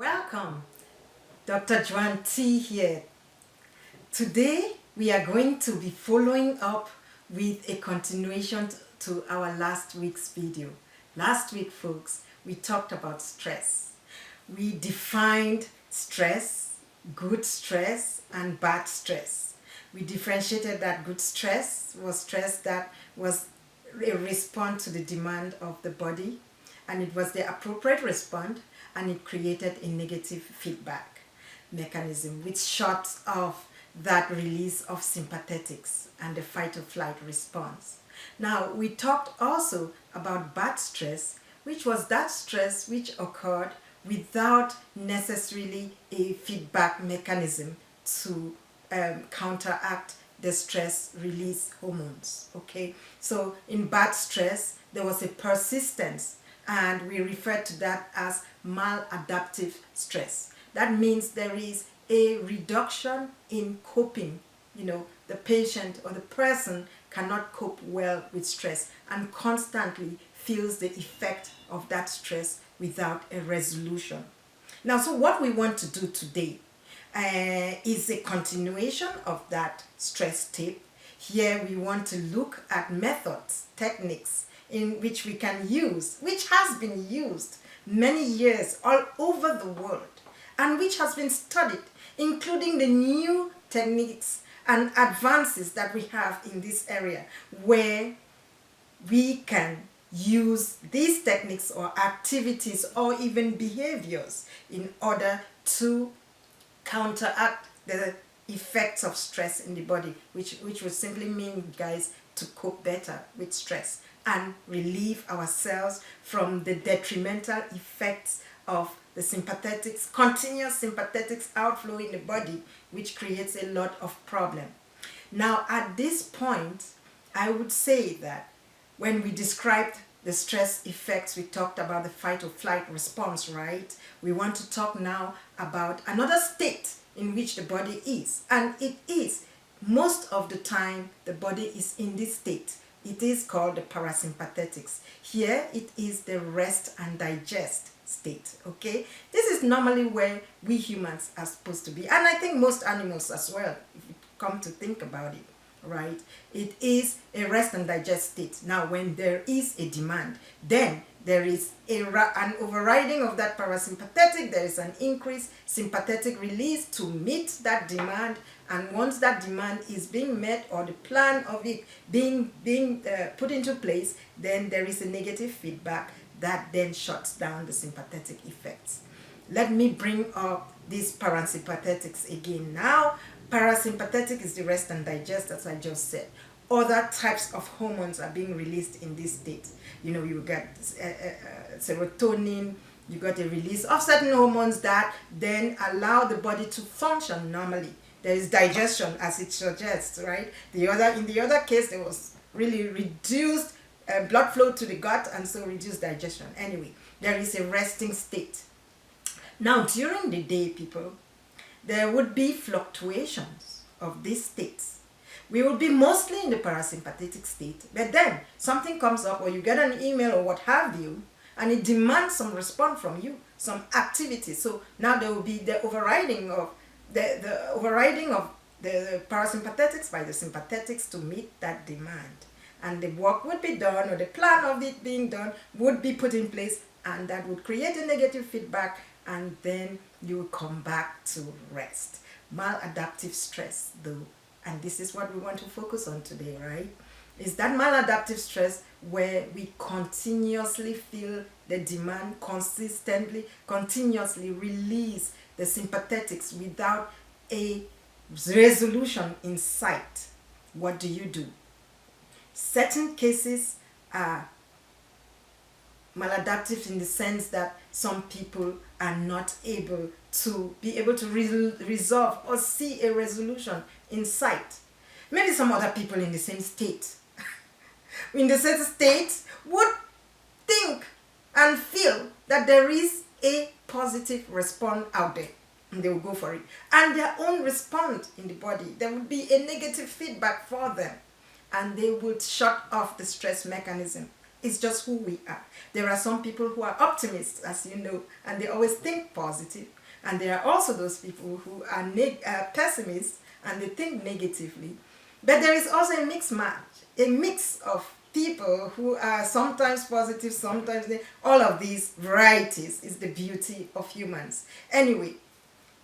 Welcome, Dr. Joan T here. Today we are going to be following up with a continuation to our last week's video. Last week, folks, we talked about stress. We defined stress, good stress, and bad stress. We differentiated that good stress was stress that was a response to the demand of the body, and it was the appropriate response, and it created a negative feedback mechanism which shuts off that release of sympathetics and the fight or flight response. Now, we talked also about bad stress, which was that stress which occurred without necessarily a feedback mechanism to counteract the stress release hormones. Okay, so in bad stress, there was a persistence, and we refer to that as maladaptive stress. That means there is a reduction in coping. The patient or the person cannot cope well with stress and constantly feels the effect of that stress without a resolution. Now, so what we want to do today is a continuation of that stress tip. Here we want to look at methods, techniques in which we can use, which has been used many years all over the world, and which has been studied, including the new techniques and advances that we have in this area, where we can use these techniques or activities or even behaviors in order to counteract the effects of stress in the body, which would simply mean, guys, to cope better with stress and relieve ourselves from the detrimental effects of the sympathetics, continuous sympathetics outflow in the body, which creates a lot of problem. Now, at this point, I would say that when we described the stress effects, we talked about the fight or flight response, right? We want to talk now about another state in which the body is. And it is, most of the time, the body is in this state. It is called the parasympathetics. Here, it is the rest and digest state, okay? This is normally where we humans are supposed to be. And I think most animals as well, if you come to think about it, right? It is a rest and digest state. Now, when there is a demand, then there is an overriding of that parasympathetic. There is an increased sympathetic release to meet that demand. And once that demand is being met, or the plan of it being put into place, then there is a negative feedback that then shuts down the sympathetic effects. Let me bring up these parasympathetics again. Now, parasympathetic is the rest and digest, as I just said. Other types of hormones are being released in this state. You get serotonin, you got a release of certain hormones that then allow the body to function normally. There is digestion, as it suggests, right? In the other case, there was really reduced blood flow to the gut, and so reduced digestion. Anyway, there is a resting state. Now, during the day, people, there would be fluctuations of these states. We will be mostly in the parasympathetic state, but then something comes up, or you get an email or what have you, and it demands some response from you, some activity. So now there will be the overriding of the parasympathetics by the sympathetics to meet that demand. And the work would be done, or the plan of it being done would be put in place, and that would create a negative feedback, and then you will come back to rest. Maladaptive stress, though, and this is what we want to focus on today, right? Is that maladaptive stress where we continuously feel the demand, continuously release the sympathetics without a resolution in sight. What do? Certain cases are maladaptive in the sense that some people are not able to resolve or see a resolution in sight. Maybe some other people in the same state, in the same state, would think and feel that there is a positive response out there, and they will go for it. And their own response in the body, there would be a negative feedback for them, and they would shut off the stress mechanism It's just who we are. There are some people who are optimists, as you know, and they always think positive. And there are also those people who are pessimists and they think negatively. But there is also a mixed match, a mix of people who are sometimes positive, sometimes all of these varieties is the beauty of humans. Anyway,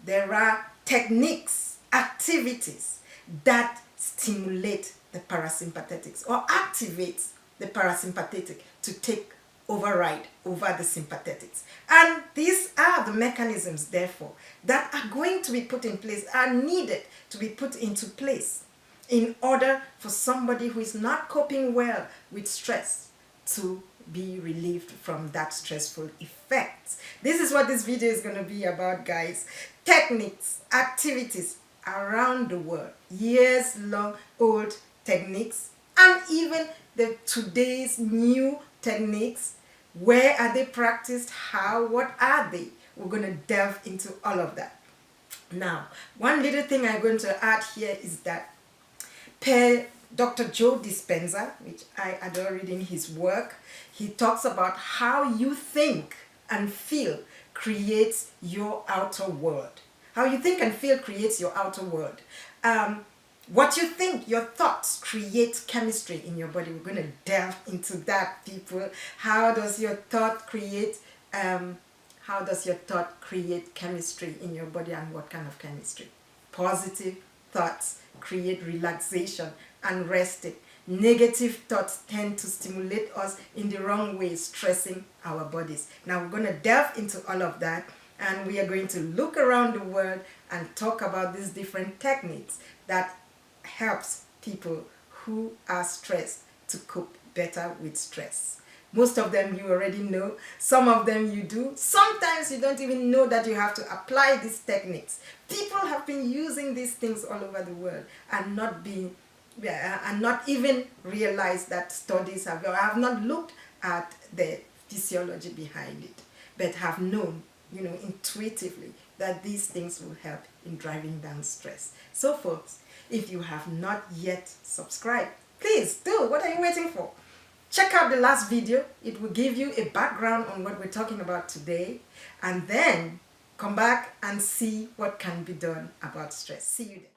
there are techniques, activities that stimulate the parasympathetics or activate the parasympathetic to take override over the sympathetics. And these are the mechanisms, therefore, that are going to be put in place, are needed to be put into place in order for somebody who is not coping well with stress to be relieved from that stressful effect. This is what this video is going to be about, guys. Techniques, activities around the world, years long old techniques, and even the today's new techniques. Where are they practiced? How? What are they? We're going to delve into all of that. Now, one little thing I'm going to add here is that per Dr. Joe Dispenza, which I adore reading his work, he talks about how you think and feel creates your outer world. How you think and feel creates your outer world. What you think, your thoughts create chemistry in your body. We're going to delve into that, people. How does your thought create chemistry in your body, and what kind of chemistry? Positive thoughts create relaxation and resting. Negative thoughts tend to stimulate us in the wrong way, stressing our bodies. Now we're going to delve into all of that, and we are going to look around the world and talk about these different techniques that helps people who are stressed to cope better with stress. Most of them you already know, some of them you do. Sometimes you don't even know that you have to apply these techniques. People have been using these things all over the world and not even realized that studies have not looked at the physiology behind it, but have known, intuitively that these things will help in driving down stress. So folks, if you have not yet subscribed, please do. What are you waiting for? Check out the last video. It will give you a background on what we're talking about today, and then come back and see what can be done about stress. See you then.